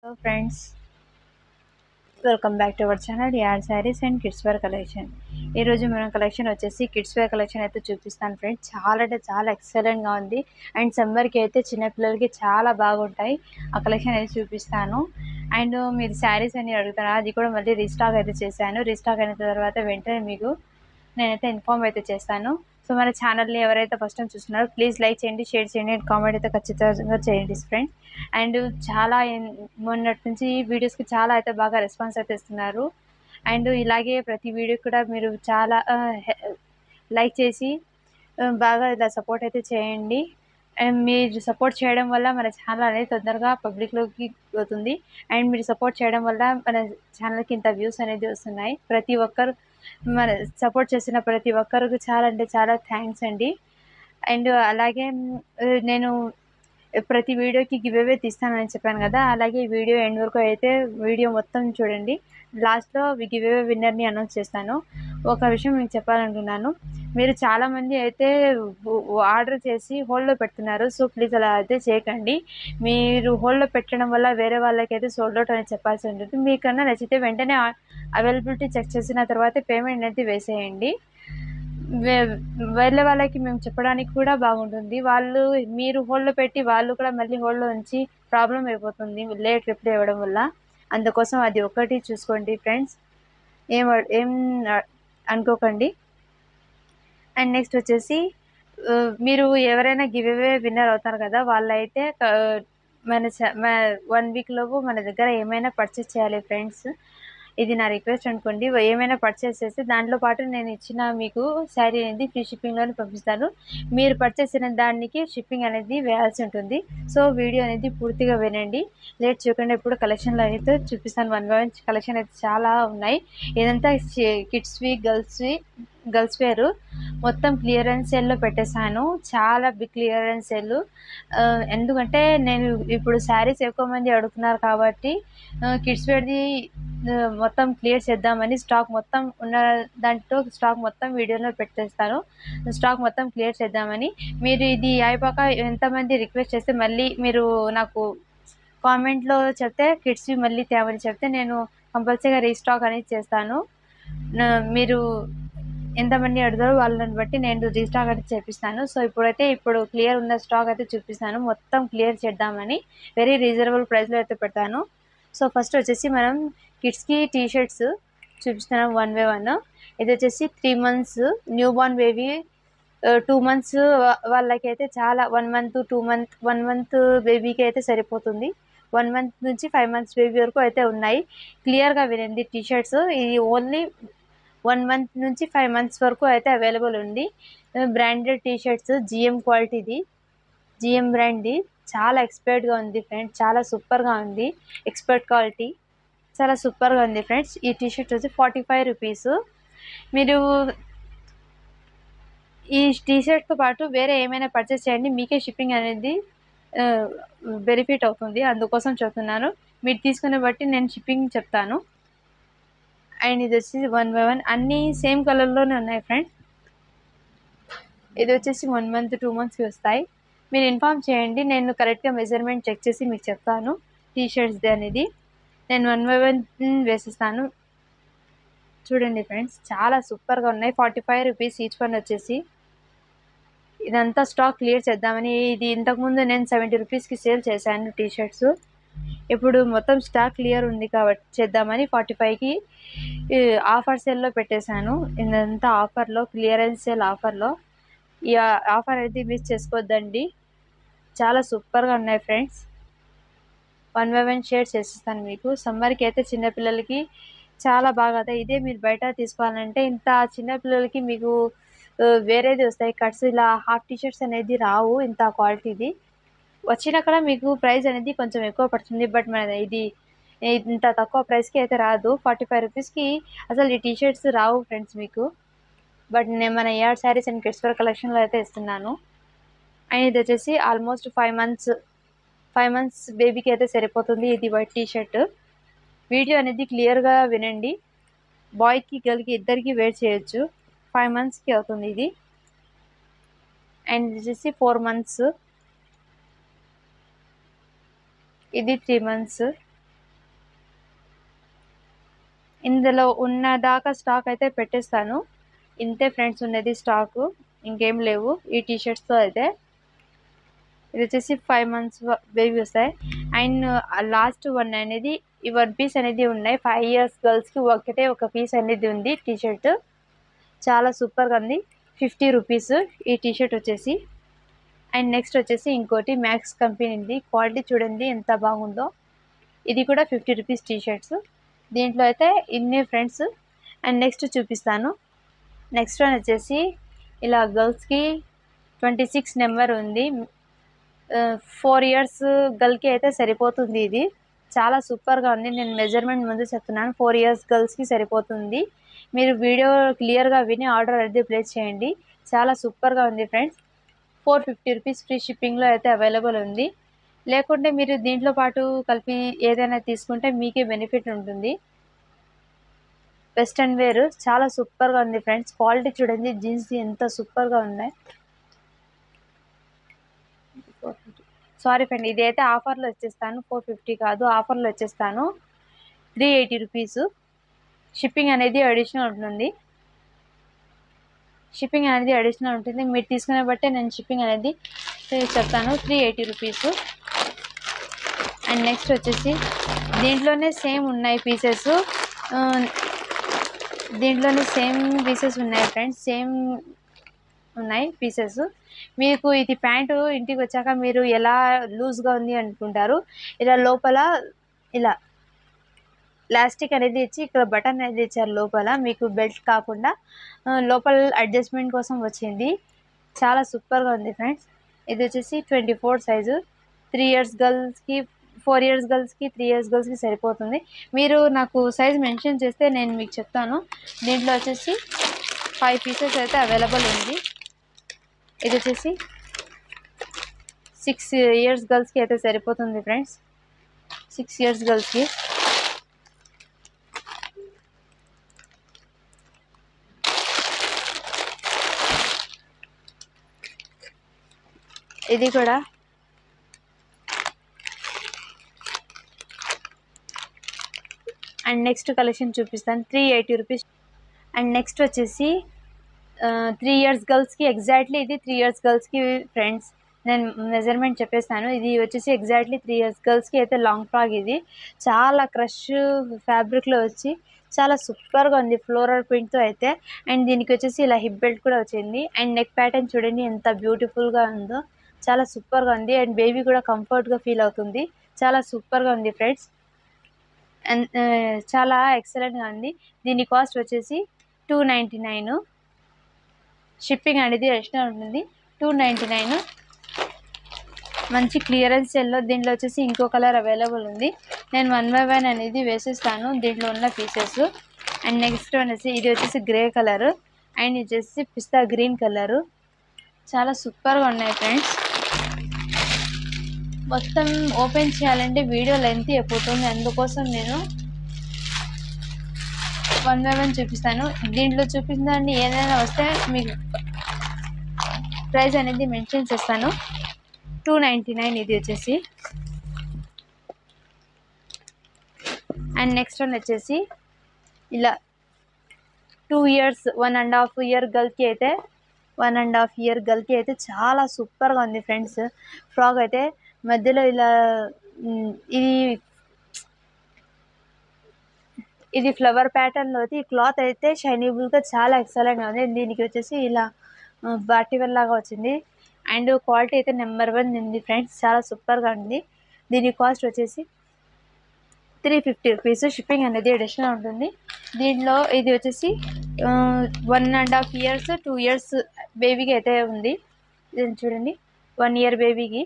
Hello friends, welcome back to our channel Yard Sarees and Kids Wear collection. ఈ రోజు మన collection వచ్చేసి kids wear collection అయితే చూపిస్తాను ఫ్రెండ్స్. చాలా అంటే చాలా ఎక్సలెంట్ గా ఉంది అండ్ సమ్మర్ కి అయితే చిన్న పిల్లలకి చాలా బాగుంటాయి. ఆ కలెక్షన్ అయితే చూపిస్తాను. అండ్ మీరు శారీస్ అని అడుగుతారా, అది కూడా మళ్ళీ రీస్టాక్ అయితే చేశాను. రీస్టాక్ అయిన తర్వాత వెంటనే మీకు నేనైతే ఇన్ఫార్మ్ అయితే చేస్తాను. సో మన ఛానల్ని ఎవరైతే ఫస్ట్ టైం చూస్తున్నారో ప్లీజ్ లైక్ చేయండి, షేర్ చేయండి అండ్ కామెంట్ అయితే ఖచ్చితంగా చేయండి ఫ్రెండ్స్. అండ్ చాలా మొన్నటి నుంచి వీడియోస్కి చాలా అయితే బాగా రెస్పాన్స్ అయితే ఇస్తున్నారు. అండ్ ఇలాగే ప్రతి వీడియో కూడా మీరు చాలా లైక్ చేసి బాగా ఇలా సపోర్ట్ అయితే చేయండి. అండ్ మీరు సపోర్ట్ చేయడం వల్ల మన ఛానల్ అనేది తొందరగా పబ్లిక్లోకి పోతుంది. అండ్ మీరు సపోర్ట్ చేయడం వల్ల మన ఛానల్కి ఇంత వ్యూస్ అనేది వస్తున్నాయి. ప్రతి ఒక్కరు మన సపోర్ట్ చేసిన ప్రతి ఒక్కరికి చాలా అంటే చాలా థ్యాంక్స్ అండి. అండ్ అలాగే నేను ప్రతి వీడియోకి గివ్ అవే తీస్తానని చెప్పాను కదా, అలాగే వీడియో ఎండ్ వరకు అయితే వీడియో మొత్తం చూడండి. లాస్ట్లో గివ్ అవే విన్నర్ని అనౌన్స్ చేస్తాను. ఒక విషయం మీకు చెప్పాలనుకున్నాను. మీరు చాలామంది అయితే ఆర్డర్ చేసి హోల్డ్లో పెడుతున్నారు. సో ప్లీజ్ అలా అయితే చేయకండి. మీరు హోల్డ్లో పెట్టడం వల్ల వేరే వాళ్ళకైతే సోల్డ్ అవుట్ అని చెప్పాల్సి ఉంటుంది. మీకన్నా నచ్చితే వెంటనే అవైలబిలిటీ చెక్ చేసిన తర్వాత పేమెంట్ అనేది వేసేయండి. వేరే వాళ్ళకి మేము చెప్పడానికి కూడా బాగుంటుంది. వాళ్ళు మీరు హోల్డ్లో పెట్టి వాళ్ళు కూడా మళ్ళీ హోల్డ్లో ఉంచి ప్రాబ్లం అయిపోతుంది లేట్ రిప్లై ఇవ్వడం వల్ల. అందుకోసం అది ఒకటి చూసుకోండి ఫ్రెండ్స్, ఏం ఏం అనుకోకండి. అండ్ నెక్స్ట్ వచ్చేసి మీరు ఎవరైనా గివ్ అవే విన్నర్ అవుతారు కదా, వాళ్ళైతే మన 1 వీక్ లోపు మన దగ్గర ఏమైనా పర్చేస్ చేయాలి ఫ్రెండ్స్. ఇది నా రిక్వెస్ట్ అనుకోండి. ఏమైనా పర్చేస్ చేస్తే దాంట్లో పాటు నేను ఇచ్చిన మీకు శారీ అనేది ఫ్రీ షిప్పింగ్లోనే పంపిస్తాను. మీరు పర్చేస్ చేసిన దానికి షిప్పింగ్ అనేది వేయాల్సి ఉంటుంది. సో వీడియో అనేది పూర్తిగా వినండి, లేట్ చేయకుండా. ఇప్పుడు కలెక్షన్లో అయితే చూపిస్తాను. 1 by 1 కలెక్షన్ అయితే చాలా ఉన్నాయి. ఇదంతా కిడ్స్వి, గర్ల్స్ వేరు మొత్తం క్లియరెన్స్ సేల్లో పెట్టేశాను. చాలా బిగ్ క్లియరెన్స్ సేల్. ఎందుకంటే నేను ఇప్పుడు శారీస్ ఎక్కువ మంది అడుగుతున్నారు కాబట్టి కిడ్స్ వేర్ది మొత్తం క్లియర్ చేద్దామని స్టాక్ మొత్తం ఉన్న దాంట్లో స్టాక్ మొత్తం వీడియోలో పెట్టేస్తాను. స్టాక్ మొత్తం క్లియర్ చేద్దామని. మీరు ఇది అయిపోక ఎంతమంది రిక్వెస్ట్ చేస్తే మళ్ళీ మీరు నాకు కామెంట్లో చెప్తే కిడ్స్వి మళ్ళీ తేమని చెప్తే నేను కంపల్సరీగా రీస్టాక్ అనేది చేస్తాను. మీరు ఎంతమంది అడుగుతారో వాళ్ళని బట్టి నేను రీస్టాక్ అయితే చేపిస్తాను. సో ఇప్పుడు క్లియర్ ఉన్న స్టాక్ అయితే చూపిస్తాను. మొత్తం క్లియర్ చేద్దామని వెరీ రీజనబుల్ ప్రైస్లో అయితే పెడతాను. సో ఫస్ట్ వచ్చేసి మనం కిడ్స్కి టీ షర్ట్స్ చూపిస్తున్నాం 1 by 1. ఇది వచ్చేసి 3 months new born baby, 2 months వాళ్ళకైతే చాలా 1 month 2 month 1 month బేబీకి అయితే సరిపోతుంది. 1 month నుంచి 5 months బేబీ వరకు అయితే ఉన్నాయి. క్లియర్గా వినండి. టీ షర్ట్స్ ఇది ఓన్లీ 1 month నుంచి 5 months వరకు అయితే అవైలబుల్ ఉంది. బ్రాండెడ్ టీ షర్ట్స్, జిఎం క్వాలిటీది, జిఎం బ్రాండ్ది. చాలా ఎక్స్పర్ట్గా ఉంది ఫ్రెండ్స్, చాలా సూపర్గా ఉంది. ఎక్స్పర్ట్ క్వాలిటీ, చాలా సూపర్గా ఉంది ఫ్రెండ్స్. ఈ టీ షర్ట్ వచ్చి 45 రూపీస్. మీరు ఈ టీ షర్ట్తో పాటు వేరే ఏమైనా పర్చేస్ చేయండి, మీకే షిప్పింగ్ అనేది బెనిఫిట్ అవుతుంది. అందుకోసం చెప్తున్నాను. మీరు తీసుకునే బట్టి నేను షిప్పింగ్ చెప్తాను. అండ్ ఇది వచ్చేసి 1 by 1 అన్నీ సేమ్ కలర్లోనే ఉన్నాయి ఫ్రెండ్స్. ఇది వచ్చేసి 1 month 2 monthsకి వస్తాయి. మీరు ఇన్ఫామ్ చేయండి, నేను కరెక్ట్గా మెజర్మెంట్ చెక్ చేసి మీకు చెప్తాను. టీ షర్ట్స్ది అనేది నేను 1 by 1 వేసిస్తాను. చూడండి ఫ్రెండ్స్, చాలా సూపర్గా ఉన్నాయి. 45 రూపీస్ ఈచ్ వన్ వచ్చేసి. ఇదంతా స్టాక్ క్లియర్ చేద్దామని, ఇది ఇంతకుముందు నేను 70 రూపీస్కి సేల్ చేశాను టీ షర్ట్స్. ఇప్పుడు మొత్తం స్టాక్ క్లియర్ ఉంది కాబట్టి చేద్దామని 45కి ఆఫర్ సేల్లో పెట్టేశాను. ఇదంతా ఆఫర్లో, క్లియరెన్స్ సేల్ ఆఫర్లో. ఈ ఆఫర్ అయితే మిస్ చేసుకోవద్దండి. చాలా సూపర్గా ఉన్నాయి ఫ్రెండ్స్. 1 by 1 షేర్ చేసిస్తాను మీకు. సమ్మర్కి అయితే చిన్నపిల్లలకి చాలా బాగా అవుతాయి. ఇదే మీరు బయట తీసుకోవాలంటే ఇంత చిన్నపిల్లలకి మీకు వేరేది వస్తాయి కట్స్, ఇలా హాఫ్ టీ షర్ట్స్ అనేది రావు ఇంత క్వాలిటీది. వచ్చినా కూడా మీకు ప్రైస్ అనేది కొంచెం ఎక్కువ పడుతుంది. బట్ మన ఇది ఇంత తక్కువ ప్రైస్కి అయితే రాదు. 45 రూపీస్కి అసలు ఈ టీ షర్ట్స్ రావు ఫ్రెండ్స్ మీకు. బట్ నేను మన add saris and kids wear కలెక్షన్లో అయితే ఇస్తున్నాను. అండ్ ఇది వచ్చేసి ఆల్మోస్ట్ 5 months బేబీకి అయితే సరిపోతుంది. ఇది వైట్ టీ షర్ట్. వీడియో అనేది క్లియర్గా వినండి. బాయ్కి గర్ల్కి ఇద్దరికి వేర్ చేయొచ్చు. 5 monthsకి అవుతుంది ఇది. అండ్ ఇది వచ్చేసి 4 months. ఇది 3 months. ఇందులో ఉన్న దాకా స్టాక్ అయితే పెట్టేస్తాను. ఇంతే ఫ్రెండ్స్ ఉన్నది స్టాకు, ఇంకేం లేవు ఈ టీషర్ట్స్తో అయితే. ఇది వచ్చేసి 5 months బేబీ వస్తాయి. అండ్ లాస్ట్ వన్ అనేది ఈ 1 piece అనేది ఉన్నాయి. 5 years గర్ల్స్కి ఒకటే ఒక పీస్ అనేది ఉంది టీషర్ట్. చాలా సూపర్గా ఉంది. 50 రూపీస్ ఈ టీషర్ట్ వచ్చేసి. అండ్ నెక్స్ట్ వచ్చేసి ఇంకోటి మ్యాక్స్ కంపెనీది, క్వాలిటీ చూడండి ఎంత బాగుందో. ఇది కూడా 50 రూపీస్ టీషర్ట్స్. దీంట్లో అయితే ఇన్ని ఫ్రెండ్స్. అండ్ నెక్స్ట్ చూపిస్తాను. నెక్స్ట్ వన్ వచ్చేసి ఇలా గర్ల్స్కి 26 నెంబర్ ఉంది. 4 years గర్ల్కి అయితే సరిపోతుంది. ఇది చాలా సూపర్గా ఉంది. నేను మెజర్మెంట్ ముందు చెప్తున్నాను, 4 years గర్ల్స్కి సరిపోతుంది. మీరు వీడియో క్లియర్గా విని ఆర్డర్ అయితే ప్లేస్ చేయండి. చాలా సూపర్గా ఉంది ఫ్రెండ్స్. 450 రూపీస్ ఫ్రీ షిప్పింగ్లో అయితే అవైలబుల్ ఉంది. లేకుంటే మీరు దీంట్లో పాటు కలిపి ఏదైనా తీసుకుంటే మీకే బెనిఫిట్ ఉంటుంది. వెస్ట్రన్ వేర్ చాలా సూపర్గా ఉంది ఫ్రెండ్స్. క్వాలిటీ చూడండి, జీన్స్ ఎంత సూపర్గా ఉన్నాయి. సారీ ఫ్రెండ్, ఇది అయితే ఆఫర్లో వచ్చేస్తాను. 450 కాదు, ఆఫర్లో వచ్చేస్తాను. 380 రూపీస్. షిప్పింగ్ అనేది అడిషనల్ ఉంటుంది. మీరు తీసుకునే బట్టే నేను షిప్పింగ్ అనేది చెప్తాను. 380 రూపీస్. అండ్ నెక్స్ట్ వచ్చేసి దీంట్లోనే సేమ్ ఉన్నాయి పీసెస్. ఉన్నాయి ఫ్రెండ్స్, సేమ్ ఉన్నాయి పీసెస్. మీకు ఇది ప్యాంటు ఇంటికి వచ్చాక మీరు ఎలా లూజ్గా ఉంది అనుకుంటారు. ఇలా లోపల ఇలా ప్లాస్టిక్ అనేది ఇచ్చి ఇక్కడ బటన్ అనేది ఇచ్చారు లోపల, మీకు బెల్ట్ కాకుండా లోపల అడ్జస్ట్మెంట్ కోసం వచ్చింది. చాలా సూపర్గా ఉంది ఫ్రెండ్స్. ఇది వచ్చేసి 24 సైజు. 3 years గర్ల్స్కి, 4 years గర్ల్స్కి, 3 years గర్ల్స్కి సరిపోతుంది. మీరు నాకు సైజ్ మెన్షన్ చేస్తే నేను మీకు చెప్తాను. దీంట్లో వచ్చేసి 5 పీసెస్ అయితే అవైలబుల్ ఉంది. ఇది వచ్చేసి 6 years గర్ల్స్కి అయితే సరిపోతుంది ఫ్రెండ్స్. 6 years గర్ల్స్కి. ఇది కూడా అండ్ నెక్స్ట్ కలెక్షన్ చూపిస్తాను. 380 రూపీస్. అండ్ నెక్స్ట్ వచ్చేసి 3 years గర్ల్స్కి ఎగ్జాక్ట్లీ ఇది 3 years గర్ల్స్కి ఫ్రెండ్స్. నేను మెజర్మెంట్ చెప్పేస్తాను. ఇది వచ్చేసి ఎగ్జాక్ట్లీ 3 years గర్ల్స్కి అయితే లాంగ్ ఫ్రాక్. ఇది చాలా క్రష్ ఫ్యాబ్రిక్లో వచ్చి చాలా సూపర్గా ఉంది ఫ్లోరల్ ప్రింట్తో అయితే. అండ్ దీనికి వచ్చేసి ఇలా హిప్ బెల్ట్ కూడా వచ్చింది. అండ్ నెక్ ప్యాటర్న్ చూడండి ఎంత బ్యూటిఫుల్గా ఉందో, చాలా సూపర్గా ఉంది. అండ్ బేబీ కూడా కంఫర్ట్గా ఫీల్ అవుతుంది. చాలా సూపర్గా ఉంది ఫ్రెండ్స్. అండ్ చాలా ఎక్సలెంట్గా ఉంది. దీని కాస్ట్ వచ్చేసి 299. షిప్పింగ్ అనేది ఎక్స్ట్రా ఉంటుంది. 299. మంచి క్లియరెన్స్ సేల్లో. దీంట్లో వచ్చేసి ఇంకో కలర్ అవైలబుల్ ఉంది. నేను 1 by 1 అనేది వేసేస్తాను దీంట్లో ఉన్న పీసెస్. అండ్ నెక్స్ట్ వచ్చేసి ఇది వచ్చేసి గ్రే కలర్. అండ్ ఇది వచ్చేసి పిస్తా గ్రీన్ కలరు. చాలా సూపర్గా ఉన్నాయి ఫ్రెండ్స్. మొత్తం ఓపెన్ చేయాలంటే వీడియో లెంత్ అయిపోతుంది, అందుకోసం నేను 1 by 1 చూపిస్తాను. దీంట్లో చూపించండి ఏదైనా వస్తే మీకు ప్రైస్ అనేది మెన్షన్ చేస్తాను. 299 ఇది వచ్చేసి. అండ్ నెక్స్ట్ వన్ వచ్చేసి ఇలా 2 years 1.5 year గర్ల్కి అయితే 1.5 year గర్ల్కి అయితే చాలా సూపర్గా ఉంది ఫ్రెండ్స్. ఫ్రాక్ అయితే మధ్యలో ఇలా ఇది ఫ్లవర్ ప్యాటర్న్లోది. క్లాత్ అయితే షైనబుల్గా చాలా ఎక్సలెంట్గా ఉంది. దీనికి వచ్చేసి ఇలా బాటివల్ లాగా వచ్చింది. అండ్ క్వాలిటీ అయితే నెంబర్ 1 ఉంది ఫ్రెండ్స్. చాలా సూపర్గా ఉంది. దీని కాస్ట్ వచ్చేసి 350 రూపీస్. షిప్పింగ్ అనేది అడిషనల్ ఉంటుంది. దీంట్లో ఇది వచ్చేసి 1.5 years 2 years బేబీకి అయితే ఉంది. ఇది చూడండి, 1 year బేబీకి,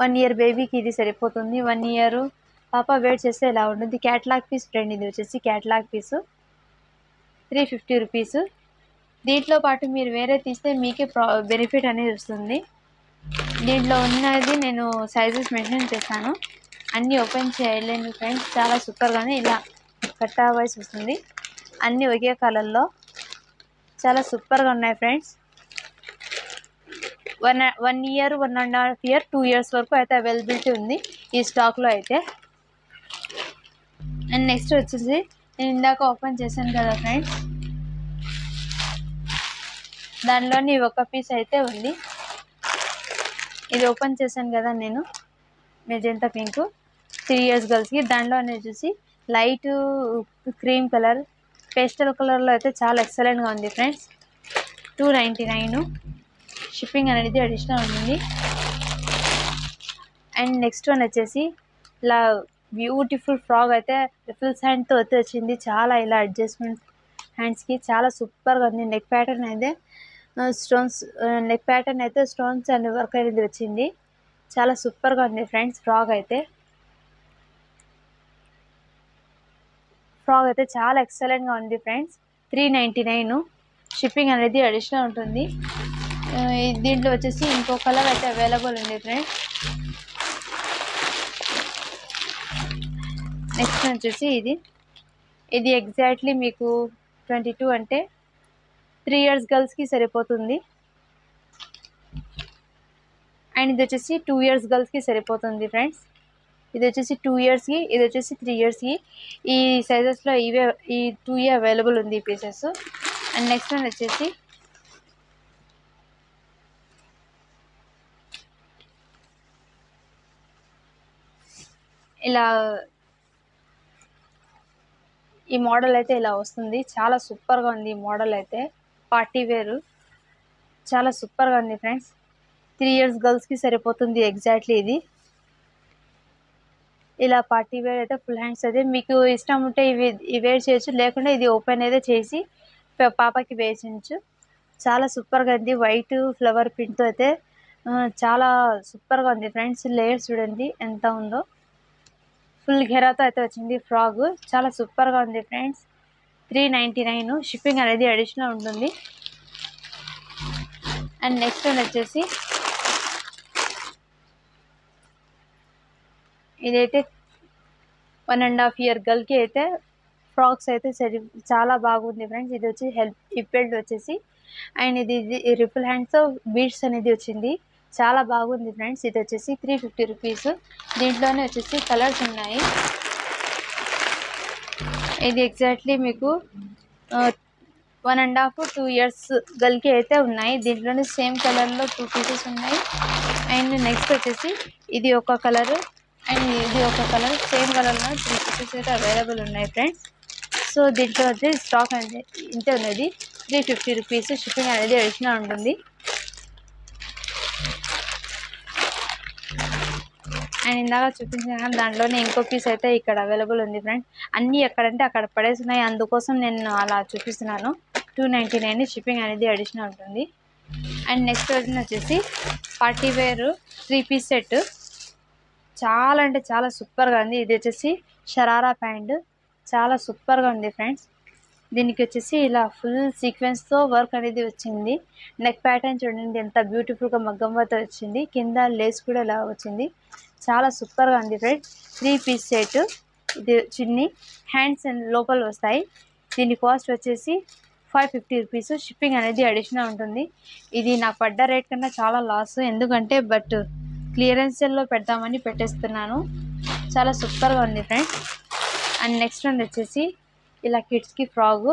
1 year బేబీకి ఇది సరిపోతుంది. 1 year పాప వెయిట్ చేస్తే ఇలా ఉంటుంది. క్యాట్లాగ్ పీస్ ఫ్రెండ్, ఇది వచ్చేసి క్యాట్లాగ్ పీసు. 350 రూపీస్. దీంట్లో పాటు మీరు వేరే తీస్తే మీకే బెనిఫిట్ అనేది వస్తుంది. దీంట్లో ఉన్నది నేను సైజెస్ మెన్షన్ చేస్తాను. అన్నీ ఓపెన్ చేయలేను ఫ్రెండ్స్. చాలా సూపర్గానే ఇలా కట్టా వైస్ వస్తుంది. అన్నీ ఒకే కలర్లో చాలా సూపర్గా ఉన్నాయి ఫ్రెండ్స్. 1 year 1.5 year 2 years వరకు అయితే అవైలబిలిటీ ఉంది ఈ స్టాక్లో అయితే. అండ్ నెక్స్ట్ వచ్చేసి నేను ఇందాక ఓపెన్ చేశాను కదా ఫ్రెండ్స్, దానిలోని ఒక పీస్ అయితే ఉంది. ఇది ఓపెన్ చేశాను కదా నేను, మెజెంటా పింక్ 3 years గర్ల్స్కి. దానిలో అనేది చూసి లైట్ క్రీమ్ కలర్, పేస్టల్ కలర్లో అయితే చాలా ఎక్సలెంట్గా ఉంది ఫ్రెండ్స్. 299 షిప్పింగ్ అనేది అడిషనల్ ఉంటుంది. అండ్ నెక్స్ట్ వన్ వచ్చేసి ఇలా బ్యూటిఫుల్ ఫ్రాక్ అయితే రిఫిల్స్ హ్యాండ్తో అయితే వచ్చింది. చాలా ఇలా అడ్జస్ట్మెంట్ హ్యాండ్స్కి చాలా సూపర్గా ఉంది. నెక్ ప్యాటర్న్ అయితే స్టోన్స్, నెక్ ప్యాటర్న్ అయితే స్టోన్స్ అండ్ వర్క్ అనేది వచ్చింది. చాలా సూపర్గా ఉంది ఫ్రెండ్స్. ఫ్రాక్ అయితే చాలా ఎక్సలెంట్గా ఉంది ఫ్రెండ్స్. 399 షిప్పింగ్ అనేది అడిషనల్ ఉంటుంది. దీంట్లో వచ్చేసి ఇంకో కలర్ అయితే అవైలబుల్ ఉంది ఫ్రెండ్స్. నెక్స్ట్ వచ్చేసి ఇది ఎగ్జాక్ట్లీ మీకు 22 అంటే 3 years గర్ల్స్కి సరిపోతుంది. అండ్ ఇది వచ్చేసి 2 years గర్ల్స్కి సరిపోతుంది ఫ్రెండ్స్. ఇది వచ్చేసి 2 yearsకి, ఇది వచ్చేసి 3 yearsకి. ఈ సైజెస్లో ఈ 2 అవైలబుల్ ఉంది ఈ పీసెస్. అండ్ నెక్స్ట్ వన్ వచ్చేసి ఇలా ఈ మోడల్ అయితే ఇలా వస్తుంది. చాలా సూపర్గా ఉంది ఈ మోడల్ అయితే. పార్టీ వేరు చాలా సూపర్గా ఉంది ఫ్రెండ్స్. 3 years గర్ల్స్కి సరిపోతుంది ఎగ్జాక్ట్లీ ఇది. ఇలా పార్టీ వేర్ అయితే ఫుల్ హ్యాండ్స్ అయితే మీకు ఇష్టం ఉంటే ఇవి వేర్ చేయొచ్చు, లేకుండా ఇది ఓపెన్ అయితే చేసి పాపకి వేయించు. చాలా సూపర్గా ఉంది. వైట్ ఫ్లవర్ ప్రింట్తో అయితే చాలా సూపర్గా ఉంది ఫ్రెండ్స్. లేయర్స్ చూడండి ఎంత ఉందో. ఫుల్ ఘెరాతో అయితే వచ్చింది ఫ్రాక్. చాలా సూపర్గా ఉంది ఫ్రెండ్స్. 399 షిప్పింగ్ అనేది అడిషనల్ ఉంటుంది. అండ్ నెక్స్ట్ వన్ వచ్చేసి ఇదైతే 1.5 year గర్ల్కి అయితే ఫ్రాక్స్ అయితే చాలా బాగుంది ఫ్రెండ్స్. ఇది వచ్చి హిప్ బెల్ట్ వచ్చేసి, అండ్ ఇది రిఫుల్ హ్యాండ్స్తో బీడ్స్ అనేది వచ్చింది. చాలా బాగుంది ఫ్రెండ్స్. ఇది వచ్చేసి 350 రూపీస్. దీంట్లోనే వచ్చేసి కలర్స్ ఉన్నాయి. ఇది ఎగ్జాక్ట్లీ మీకు 1.5 2 years గర్ల్కి అయితే ఉన్నాయి. దీంట్లోనే సేమ్ కలర్లో 2 పీసెస్ ఉన్నాయి. అండ్ నెక్స్ట్ వచ్చేసి ఇది ఒక కలర్ అండ్ ఇది ఒక కలర్, సేమ్ కలర్లో 3 పీసెస్ అయితే అవైలబుల్ ఉన్నాయి ఫ్రెండ్స్. సో దీంట్లో అయితే స్టాక్ అనేది ఇంతే ఉన్నది. 350 రూపీస్ షిప్పింగ్ అనేది అడిషనల్ ఉంటుంది. అండ్ ఇందాక చూపించిన దాంట్లోనే ఇంకో పీస్ అయితే ఇక్కడ అవైలబుల్ ఉంది ఫ్రెండ్స్. అన్నీ ఎక్కడంటే అక్కడ పడేస్తున్నాయి, అందుకోసం నేను అలా చూపిస్తున్నాను. 299 షిప్పింగ్ అనేది అడిషనల్ ఉంటుంది. అండ్ నెక్స్ట్ వచ్చేసి పార్టీ వేర్ 3 piece సెట్. చాలా అంటే చాలా సూపర్గా ఉంది. ఇది వచ్చేసి షరారా ప్యాంట్. చాలా సూపర్గా ఉంది ఫ్రెండ్స్. దీనికి వచ్చేసి ఇలా ఫుల్ సీక్వెన్స్తో వర్క్ అనేది వచ్చింది. నెక్ ప్యాటర్న్ చూడండి ఎంత బ్యూటిఫుల్గా మగ్గం వర్క్ వచ్చింది. కింద లేస్ కూడా ఇలా వచ్చింది. చాలా సూపర్గా ఉంది ఫ్రెండ్స్. 3 piece set. ఇది చిన్ని హ్యాండ్స్ అండ్ లోపల వస్తాయి. దీని కాస్ట్ వచ్చేసి 550 రూపీస్. షిప్పింగ్ అనేది అడిషనల్ ఉంటుంది. ఇది నాకు పడ్డ రేట్ కన్నా చాలా లాస్, ఎందుకంటే బట్ క్లియరెన్స్ సేల్లో పెడతామని పెట్టేస్తున్నాను. చాలా సూపర్గా ఉంది ఫ్రెండ్స్. అండ్ నెక్స్ట్ వన్ వచ్చేసి ఇలా కిడ్స్కి ఫ్రాక్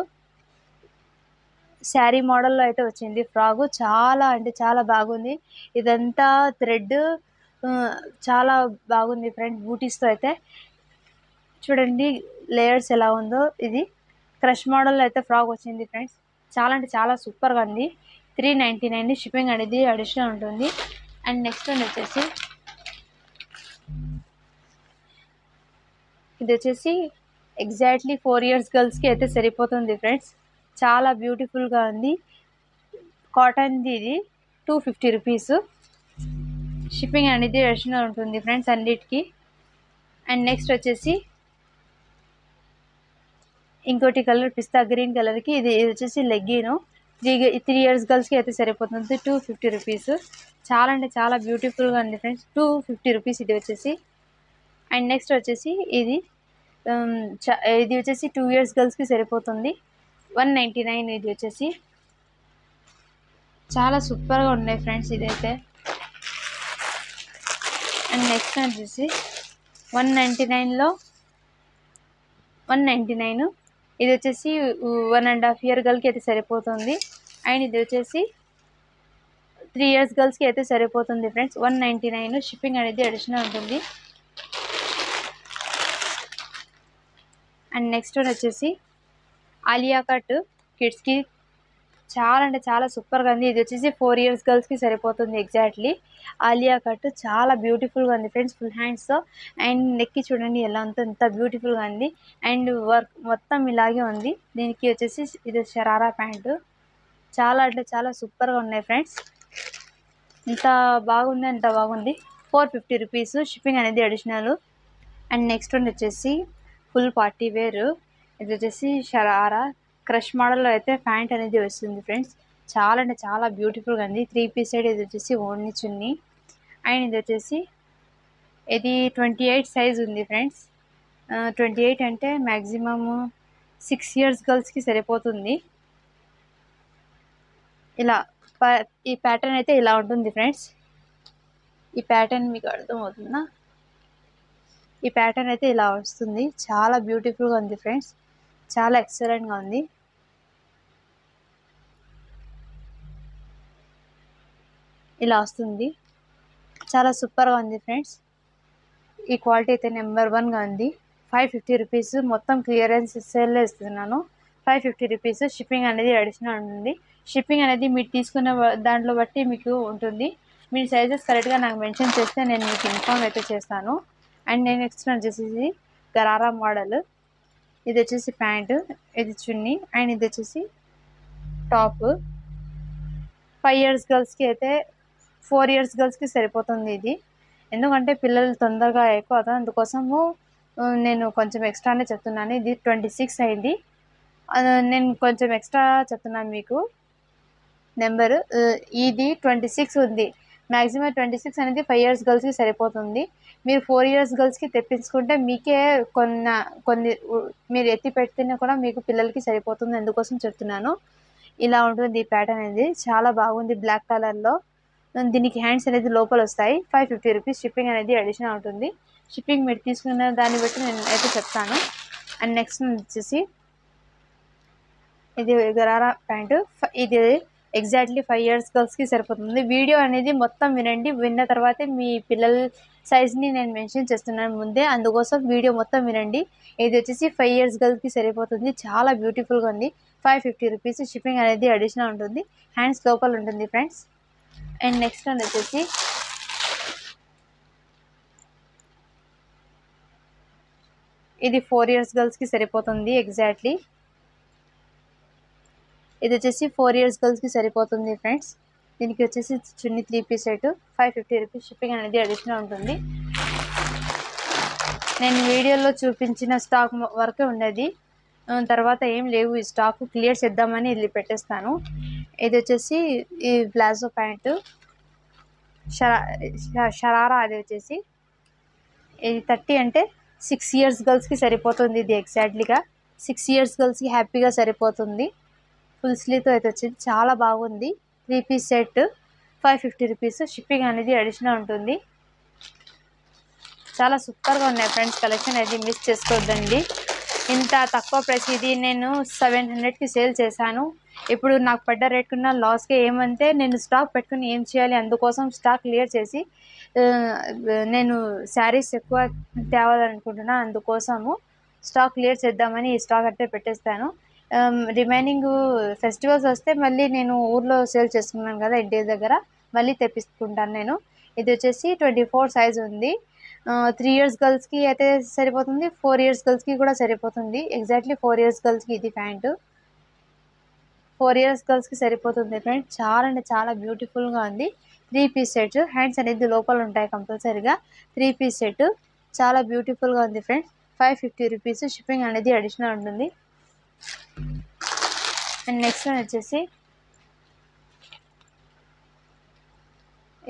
శారీ మోడల్లో అయితే వచ్చింది ఫ్రాక్. చాలా అంటే చాలా బాగుంది. ఇదంతా థ్రెడ్ చాలా బాగుంది ఫ్రెండ్స్. బూటీస్తో అయితే చూడండి లేయర్స్ ఎలా ఉందో. ఇది క్రష్ మోడల్లో అయితే ఫ్రాక్ వచ్చింది ఫ్రెండ్స్. చాలా అంటే చాలా సూపర్గా ఉంది. 399 షిప్పింగ్ అనేది అడిషనల్ ఉంటుంది. అండ్ నెక్స్ట్ వన్ వచ్చేసి ఇది వచ్చేసి ఎగ్జాక్ట్లీ 4 years గర్ల్స్కి అయితే సరిపోతుంది ఫ్రెండ్స్. చాలా బ్యూటిఫుల్గా ఉంది. కాటన్ది ఇది 250 రూపీస్. షిప్పింగ్ అనేది అడిషనల్ ఉంటుంది ఫ్రెండ్స్ అన్నిటికీ. అండ్ నెక్స్ట్ వచ్చేసి ఇంకోటి కలర్ పిస్తా గ్రీన్ కలర్కి ఇది వచ్చేసి లెగ్గిను. 3 years గర్ల్స్కి అయితే సరిపోతుంది. 250 రూపీస్. చాలా అంటే చాలా బ్యూటిఫుల్గా ఉంది ఫ్రెండ్స్. 250 రూపీస్ ఇది వచ్చేసి. అండ్ నెక్స్ట్ వచ్చేసి ఇది వచ్చేసి 2 years గర్ల్స్కి సరిపోతుంది. 199 ఇది వచ్చేసి. చాలా సూపర్గా ఉన్నాయి ఫ్రెండ్స్ ఇదైతే. అండ్ నెక్స్ట్ వచ్చేసి 199లో 199 ఇది వచ్చేసి 1.5 year గర్ల్కి అయితే సరిపోతుంది. అండ్ ఇది వచ్చేసి 3 years గర్ల్స్కి అయితే సరిపోతుంది ఫ్రెండ్స్. 199 షిప్పింగ్ అనేది అడిషనల్ ఉంటుంది. అండ్ నెక్స్ట్ వన్ వచ్చేసి ఆలియా కట్ కిడ్స్కి చాలా అంటే చాలా సూపర్గా ఉంది. ఇది వచ్చేసి 4 years గర్ల్స్కి సరిపోతుంది ఎగ్జాక్ట్లీ. ఆలియా కట్ చాలా బ్యూటిఫుల్గా ఉంది ఫ్రెండ్స్, ఫుల్ హ్యాండ్స్తో. అండ్ నెక్కి చూడండి ఎలా ఉందో, ఎంత బ్యూటిఫుల్గా ఉంది. అండ్ వర్క్ మొత్తం ఇలాగే ఉంది. దీనికి వచ్చేసి ఇది షరారా ప్యాంటు. చాలా అంటే చాలా సూపర్గా ఉన్నాయి ఫ్రెండ్స్. ఎంత బాగుంది, అంత బాగుంది. 450 రూపీస్ షిప్పింగ్ అనేది అడిషనల్. అండ్ నెక్స్ట్ వన్ వచ్చేసి ఫుల్ పార్టీ వేర్. ఇది వచ్చేసి షరారా క్రష్ మోడల్లో అయితే ప్యాంట్ అనేది వస్తుంది ఫ్రెండ్స్. చాలా అంటే చాలా బ్యూటిఫుల్గా ఉంది. 3 piece సెట్. ఇది వచ్చేసి ఓన్లీ చున్నీ. అండ్ ఇది వచ్చేసి ఇది 28 సైజ్ ఉంది ఫ్రెండ్స్. 28 అంటే మ్యాక్సిమమ్ 6 years గర్ల్స్కి సరిపోతుంది. ఇలా ఈ ప్యాటర్న్ అయితే ఇలా ఉంటుంది ఫ్రెండ్స్. ఈ ప్యాటర్న్ మీకు అర్థమవుతుందా? ఈ ప్యాటర్న్ అయితే ఇలా వస్తుంది. చాలా బ్యూటిఫుల్గా ఉంది ఫ్రెండ్స్, చాలా ఎక్సలెంట్గా ఉంది. ఇలా వస్తుంది, చాలా సూపర్గా ఉంది ఫ్రెండ్స్. ఈ క్వాలిటీ అయితే నెంబర్ 1గా ఉంది. 550 రూపీస్ మొత్తం క్లియరెన్స్ సేల్లో ఇస్తున్నాను. 550 రూపీస్ షిప్పింగ్ అనేది అడిషనల్ ఉంటుంది. షిప్పింగ్ అనేది మీరు తీసుకున్న దాంట్లో బట్టి మీకు ఉంటుంది. మీ సైజెస్ కరెక్ట్గా నాకు మెన్షన్ చేస్తే నేను మీకు ఇన్ఫార్మ్ అయితే చేస్తాను. అండ్ నేను నెక్స్ట్ వచ్చేసి గరారా మోడల్. ఇది వచ్చేసి ప్యాంటు, ఇది చున్నీ, అండ్ ఇది వచ్చేసి టాప్. 5 years గర్ల్స్కి అయితే 4 years గర్ల్స్కి సరిపోతుంది ఇది. ఎందుకంటే పిల్లలు తొందరగా ఎక్కువ అవుతారు, అందుకోసము నేను కొంచెం ఎక్స్ట్రానే చెప్తున్నాను. ఇది 26 అయింది. నేను కొంచెం ఎక్స్ట్రా చెప్తున్నాను మీకు నెంబరు. ఇది 26 ఉంది. మ్యాక్సిమం 26 అనేది 5 years గర్ల్స్కి సరిపోతుంది. మీరు 4 years గర్ల్స్కి తెప్పించుకుంటే మీకే కొన్ని మీరు ఎత్తి పెడితేనే కూడా మీకు పిల్లలకి సరిపోతుంది, అందుకోసం చెప్తున్నాను. ఇలా ఉంటుంది ఈ ప్యాటర్న్ అనేది, చాలా బాగుంది. బ్లాక్ కలర్లో దీనికి హ్యాండ్స్ అనేది లోపల వస్తాయి. 550 రూపీస్ షిప్పింగ్ అనేది అడిషనల్ ఉంటుంది. షిప్పింగ్ మీరు తీసుకున్న దాన్ని బట్టి నేను అయితే చెప్తాను. అండ్ నెక్స్ట్ వచ్చేసి ఇది గరారా ప్యాంటు. ఇది ఎగ్జాక్ట్లీ 5 years గర్ల్స్కి సరిపోతుంది. వీడియో అనేది మొత్తం వినండి, విన్న తర్వాతే మీ పిల్లల సైజ్ని నేను మెన్షన్ చేస్తున్నాను ముందే, అందుకోసం వీడియో మొత్తం వినండి. ఇది వచ్చేసి 5 years గర్ల్స్కి సరిపోతుంది. చాలా బ్యూటిఫుల్గా ఉంది. 550 రూపీస్ షిప్పింగ్ అనేది అడిషనల్ ఉంటుంది. హ్యాండ్స్ లోపల ఉంటుంది ఫ్రెండ్స్. అండ్ నెక్స్ట్ వన్ వచ్చేసి ఇది 4 years గర్ల్స్కి సరిపోతుంది ఎగ్జాక్ట్లీ. ఇది వచ్చేసి 4 years గర్ల్స్కి సరిపోతుంది ఫ్రెండ్స్. దీనికి వచ్చేసి చున్నీ 3 piece సెట్. 550 రూపీస్ షిప్పింగ్ అనేది అడిషనల్ ఉంటుంది. నేను వీడియోలో చూపించిన స్టాక్ వరకే ఉండేది, తర్వాత ఏం లేవు. ఈ స్టాక్ క్లియర్ చేద్దామని ఇది పెట్టేస్తాను. ఇది వచ్చేసి ఈ ప్లాజో ప్యాంటు షరారా. అది వచ్చేసి ఇది 30 అంటే 6 years గర్ల్స్కి సరిపోతుంది. ఇది ఎగ్జాక్ట్లీగా 6 years గర్ల్స్కి హ్యాపీగా సరిపోతుంది. ఫుల్ స్లీవ్తో అయితే వచ్చింది, చాలా బాగుంది. 3 piece సెట్. 550 రూపీస్ షిప్పింగ్ అనేది అడిషనల్ ఉంటుంది. చాలా సూపర్గా ఉన్నాయి ఫ్రెండ్స్. కలెక్షన్ అయితే మిస్ చేసుకోవద్దండి. ఇంత తక్కువ ప్రైస్ ఇది నేను 700కి సేల్ చేశాను. ఇప్పుడు నాకు పడ్డ రేట్ కన్నా లాస్కే. ఏమంటే నేను స్టాక్ పెట్టుకుని ఏం చేయాలి, అందుకోసం స్టాక్ క్లియర్ చేసి నేను శారీస్ ఎక్కువ తేవాలనుకుంటున్నాను, అందుకోసము స్టాక్ క్లియర్ చేద్దామని ఈ స్టాక్ అయితే పెట్టేస్తాను. రిమైనింగ్ ఫెస్టివల్స్ వస్తే మళ్ళీ నేను ఊర్లో సేల్ చేసుకున్నాను కదా ఇంటి దగ్గర, మళ్ళీ తెప్పించుకుంటాను నేను. ఇది వచ్చేసి 24 సైజ్ ఉంది. 3 years గర్ల్స్కి అయితే సరిపోతుంది, 4 years గర్ల్స్కి కూడా సరిపోతుంది. ఎగ్జాక్ట్లీ 4 years గర్ల్స్కి ఇది ప్యాంటు. 4 years గర్ల్స్కి సరిపోతుంది ఫ్రెండ్స్. చాలా అంటే చాలా బ్యూటిఫుల్గా ఉంది. 3 piece సెట్. హ్యాండ్స్ అనేది లోపల ఉంటాయి కంపల్సరీగా. 3 piece సెట్ చాలా బ్యూటిఫుల్గా ఉంది ఫ్రెండ్స్. 550 రూపీస్ షిప్పింగ్ అనేది అడిషనల్ ఉంటుంది. అండ్ నెక్స్ట్ వన్ వచ్చేసి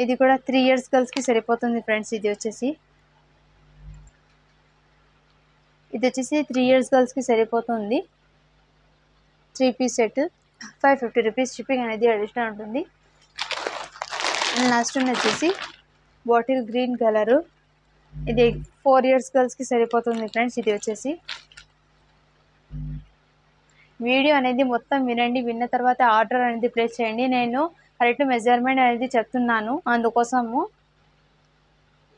ఇది కూడా 3 years గర్ల్స్కి సరిపోతుంది ఫ్రెండ్స్. ఇది వచ్చేసి 3 years గర్ల్స్కి సరిపోతుంది. 3 piece సెట్. 550 రూపీస్ షిప్పింగ్ అనేది అడిషనల్ ఉంటుంది. అండ్ లాస్ట్ వన్ వచ్చేసి బాటిల్ గ్రీన్ కలరు. ఇది 4 years గర్ల్స్కి సరిపోతుంది ఫ్రెండ్స్. ఇది వచ్చేసి వీడియో అనేది మొత్తం వినండి, విన్న తర్వాత ఆర్డర్ అనేది ప్లేస్ చేయండి. నేను కరెక్ట్ మెజర్మెంట్ అనేది చెప్తున్నాను. అందుకోసము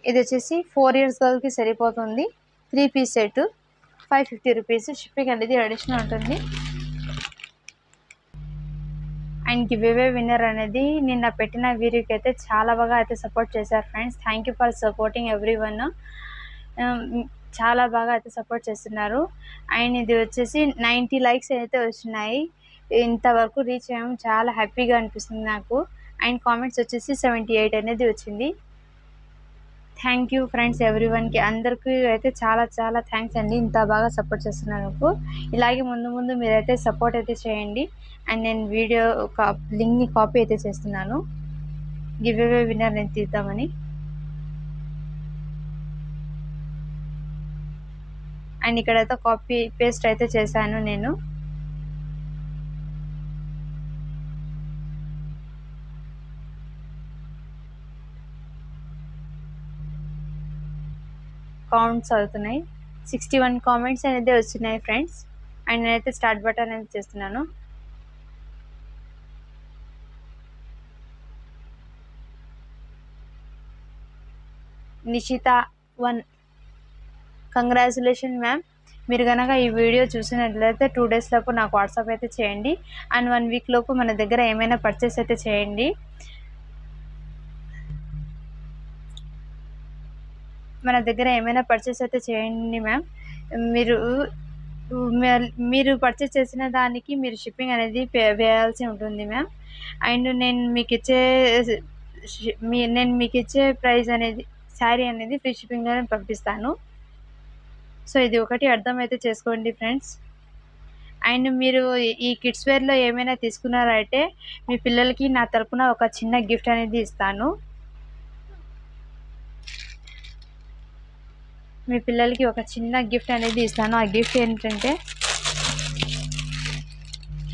ఇది వచ్చేసి 4 years గర్ల్కి సరిపోతుంది. 3 piece సెట్ 550 రూపీస్. షిప్పింగ్ అనేది అడిషనల్ ఉంటుంది. అండ్ గివ్ అవే విన్నర్ అనేది నిన్న పెట్టిన వీడియోకి అయితే చాలా బాగా అయితే సపోర్ట్ చేశారు friends. Thank you for supporting everyone. చాలా బాగా అయితే సపోర్ట్ చేస్తున్నారు. అండ్ ఇది వచ్చేసి 90 likes అయితే వచ్చినాయి. ఇంతవరకు రీచ్ అయ్యాము, చాలా హ్యాపీగా అనిపిస్తుంది నాకు. అండ్ కామెంట్స్ వచ్చేసి 78 అనేది వచ్చింది. థ్యాంక్ యూ ఫ్రెండ్స్ ఎవ్రీవన్కి, అందరికీ అయితే చాలా చాలా థ్యాంక్స్ అండి, ఇంత బాగా సపోర్ట్ చేస్తున్నందుకు. ఇలాగే ముందు ముందు మీరైతే సపోర్ట్ అయితే చేయండి. అండ్ నేను వీడియో లింక్ని కాపీ అయితే చేస్తున్నాను, గివ్ అవే విన్నర్ నేను తీద్దామని. అండ్ ఇక్కడైతే కాపీ పేస్ట్ అయితే చేశాను నేను. కౌంట్స్ అవుతున్నాయి. 61 కామెంట్స్ అనేది వచ్చినాయి ఫ్రెండ్స్. అండ్ నేనైతే స్టార్ట్ బటన్ అనేది చేస్తున్నాను. నిషిత 1, కంగ్రాచులేషన్ మ్యామ్. మీరు కనుక ఈ వీడియో చూసినట్లయితే 2 days లోపు నాకు వాట్సాప్ అయితే చేయండి. అండ్ 1 week లోపు మన దగ్గర ఏమైనా పర్చేస్ అయితే చేయండి. మ్యామ్. మీరు పర్చేస్ చేసిన దానికి మీరు షిప్పింగ్ అనేది వేయాల్సి ఉంటుంది మ్యామ్. అండ్ నేను మీకు ఇచ్చే ప్రైస్ అనేది శారీ అనేది ఫ్రీ షిప్పింగ్లోనే పంపిస్తాను. సో ఇది ఒకటి అర్థమైతే చేసుకోండి ఫ్రెండ్స్. అండ్ మీరు ఈ కిడ్స్ వేర్లో ఏమైనా తీసుకున్నారంటే మీ పిల్లలకి నా తరపున ఒక చిన్న గిఫ్ట్ అనేది ఇస్తాను. ఆ గిఫ్ట్ ఏంటంటే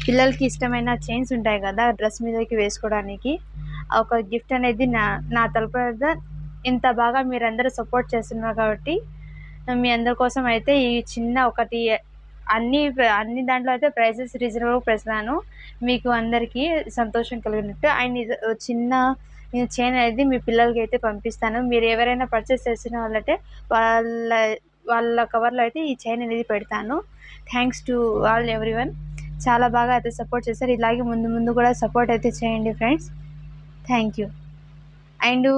పిల్లలకి ఇష్టమైన చైన్స్ ఉంటాయి కదా డ్రెస్ మీదకి వేసుకోవడానికి, ఒక గిఫ్ట్ అనేది నా తరపున. ఇంత బాగా మీరందరూ సపోర్ట్ చేస్తున్నారు కాబట్టి మీ అందరి కోసం అయితే ఈ చిన్న ఒకటి, అన్ని దాంట్లో అయితే ప్రైసెస్ రీజనబుల్ ప్రైస్లాను మీకు అందరికీ సంతోషం కలిగినట్టు. అండ్ చిన్న చైన్ అనేది మీ పిల్లలకి అయితే పంపిస్తాను. మీరు ఎవరైనా పర్చేస్ చేసిన వాళ్ళంటే వాళ్ళ కవర్లో అయితే ఈ చైన్ అనేది పెడతాను. Thanks to all everyone. చాలా బాగా అయితే సపోర్ట్ చేశారు. ఇలాగే ముందు ముందు కూడా సపోర్ట్ అయితే చేయండి ఫ్రెండ్స్. Thank you. అండ్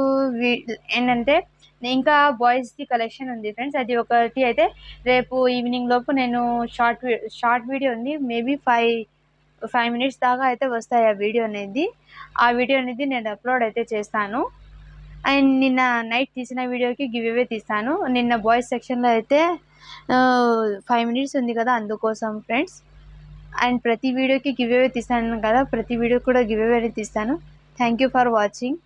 ఏంటంటే ఇంకా బాయ్స్ది కలెక్షన్ ఉంది ఫ్రెండ్స్. అది ఒకటి అయితే రేపు ఈవినింగ్ లోపు నేను షార్ట్ వీడియో ఉంది, మేబీ 5 minutes దాకా అయితే వస్తాయి ఆ వీడియో అనేది. నేను అప్లోడ్ అయితే చేస్తాను. అండ్ నిన్న నైట్ తీసిన వీడియోకి గివ్ అవే తీస్తాను. నిన్న బాయ్స్ సెక్షన్లో అయితే 5 minutes ఉంది కదా, అందుకోసం ఫ్రెండ్స్. అండ్ ప్రతి వీడియోకి గివ్ అవే తీస్తాను కదా, ప్రతి వీడియో కూడా గివ్ అవే తీస్తాను. Thank you for watching.